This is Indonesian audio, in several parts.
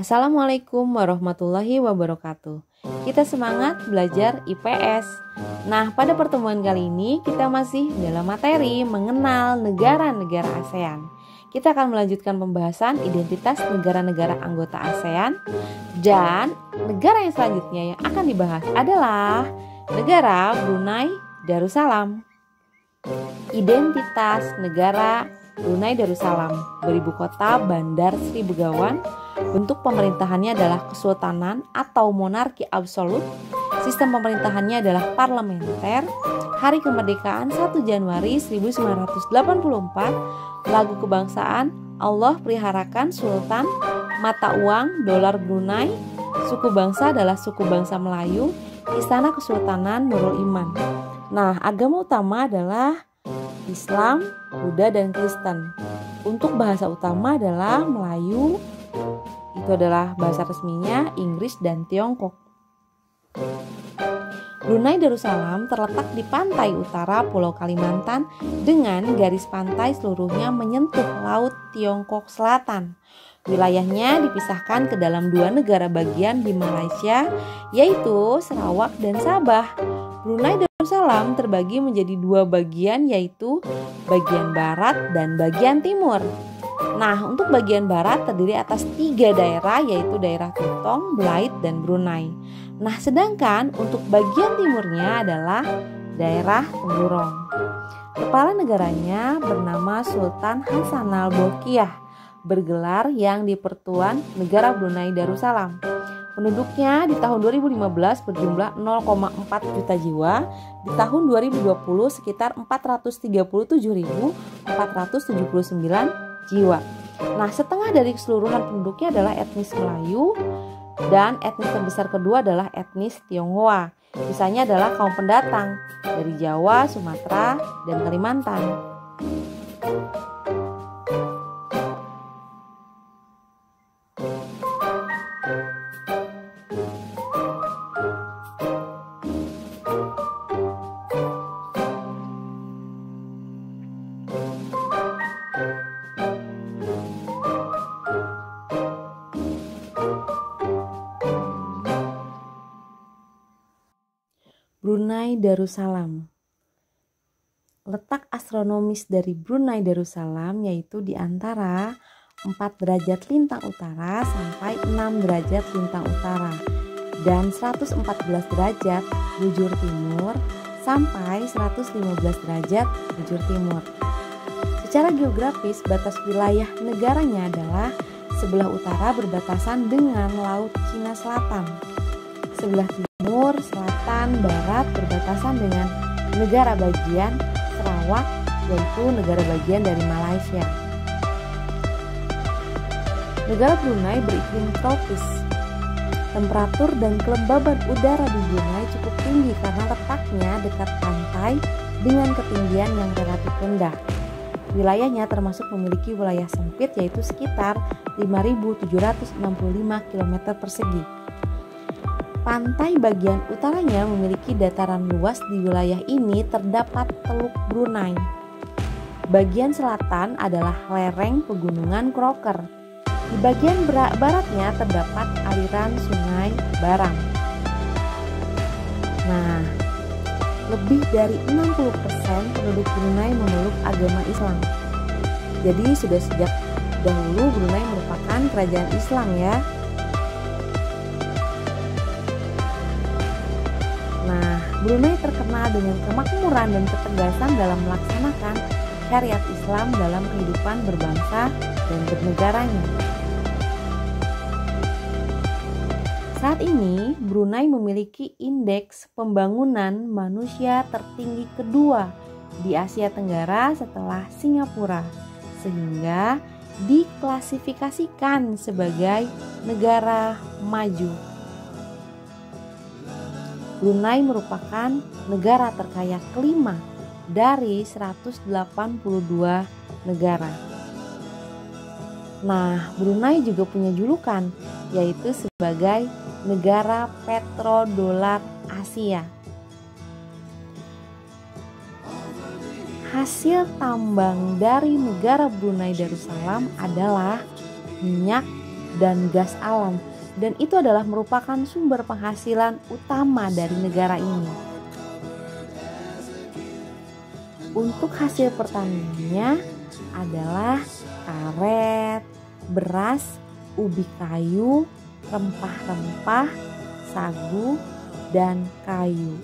Assalamualaikum warahmatullahi wabarakatuh. Kita semangat belajar IPS. Nah, pada pertemuan kali ini kita masih dalam materi mengenal negara-negara ASEAN. Kita akan melanjutkan pembahasan identitas negara-negara anggota ASEAN. Dan negara yang selanjutnya yang akan dibahas adalah negara Brunei Darussalam. Identitas negara Brunei Darussalam beribu kota Bandar Sri Begawan. Bentuk pemerintahannya adalah kesultanan atau monarki absolut. Sistem pemerintahannya adalah parlementer. Hari kemerdekaan 1 Januari 1984. Lagu kebangsaan Allah peliharakan Sultan. Mata uang dolar Brunei. Suku bangsa adalah suku bangsa Melayu. Istana Kesultanan Nurul Iman. Nah, agama utama adalah Islam, Buddha, dan Kristen. Untuk bahasa utama adalah Melayu, itu adalah bahasa resminya, Inggris, dan Tiongkok. Brunei Darussalam terletak di pantai utara Pulau Kalimantan dengan garis pantai seluruhnya menyentuh Laut Tiongkok Selatan. Wilayahnya dipisahkan ke dalam dua negara bagian di Malaysia, yaitu Sarawak dan Sabah. Brunei Darussalam terbagi menjadi dua bagian, yaitu bagian barat dan bagian timur. Nah, untuk bagian barat terdiri atas 3 daerah, yaitu daerah Tutong, Belait, dan Brunei. Nah, sedangkan untuk bagian timurnya adalah daerah Temburong. Kepala negaranya bernama Sultan Hassanal Bolkiah, bergelar yang di-Pertuan Negara Brunei Darussalam. Penduduknya di tahun 2015 berjumlah 0,4 juta jiwa, di tahun 2020 sekitar 437.479 jiwa. Nah, setengah dari keseluruhan penduduknya adalah etnis Melayu dan etnis terbesar kedua adalah etnis Tionghoa. Sisanya adalah kaum pendatang dari Jawa, Sumatera, dan Kalimantan. Brunei Darussalam. Letak astronomis dari Brunei Darussalam yaitu di antara 4 derajat lintang utara sampai 6 derajat lintang utara dan 114 derajat bujur timur sampai 115 derajat bujur timur. Secara geografis, batas wilayah negaranya adalah sebelah utara berbatasan dengan Laut Cina Selatan. Sebelah timur, selatan, barat berbatasan dengan negara bagian Sarawak, yaitu negara bagian dari Malaysia. Negara Brunei beriklim tropis. Temperatur dan kelembaban udara di Brunei cukup tinggi karena letaknya dekat pantai dengan ketinggian yang relatif rendah. Wilayahnya termasuk memiliki wilayah sempit yaitu sekitar 5.765 km persegi. Pantai bagian utaranya memiliki dataran luas. Di wilayah ini terdapat Teluk Brunei. Bagian selatan adalah lereng pegunungan Crocker. Di bagian baratnya terdapat aliran sungai Barang. Nah, lebih dari 60% penduduk Brunei memeluk agama Islam. Jadi sudah sejak dahulu Brunei merupakan kerajaan Islam ya. Brunei terkenal dengan kemakmuran dan ketegasan dalam melaksanakan syariat Islam dalam kehidupan berbangsa dan bernegaranya. Saat ini, Brunei memiliki indeks pembangunan manusia tertinggi kedua di Asia Tenggara setelah Singapura, sehingga diklasifikasikan sebagai negara maju. Brunei merupakan negara terkaya kelima dari 182 negara. Nah, Brunei juga punya julukan yaitu sebagai negara petrodolar Asia. Hasil tambang dari negara Brunei Darussalam adalah minyak dan gas alam, dan itu adalah merupakan sumber penghasilan utama dari negara ini. Untuk hasil pertaniannya adalah karet, beras, ubi kayu, rempah-rempah, sagu, dan kayu.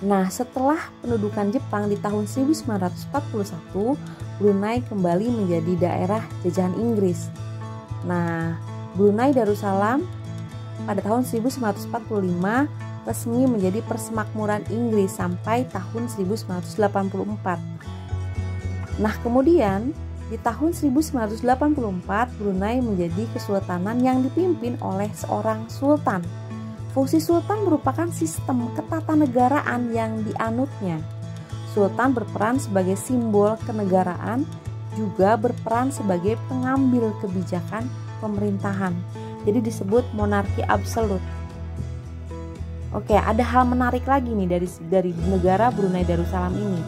Nah, setelah pendudukan Jepang di tahun 1941, Brunei kembali menjadi daerah jajahan Inggris. Nah, Brunei Darussalam pada tahun 1945 resmi menjadi persemakmuran Inggris sampai tahun 1984. Nah, kemudian di tahun 1984 Brunei menjadi kesultanan yang dipimpin oleh seorang sultan. Fungsi sultan merupakan sistem ketatanegaraan yang dianutnya. Sultan berperan sebagai simbol kenegaraan, juga berperan sebagai pengambil kebijakan pemerintahan. Jadi disebut monarki absolut. Oke, ada hal menarik lagi nih dari negara Brunei Darussalam ini.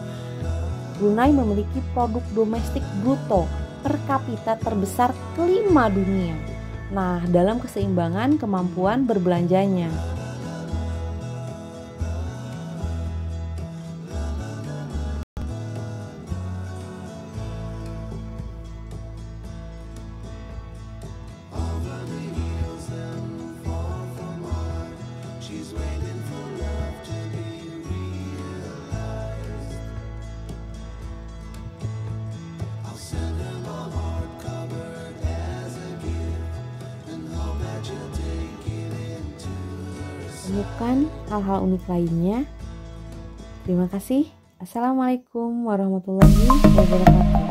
Brunei memiliki produk domestik bruto per kapita terbesar kelima dunia. Nah, dalam keseimbangan kemampuan berbelanjanya. Temukan hal-hal unik lainnya. Terima kasih. Assalamualaikum warahmatullahi wabarakatuh.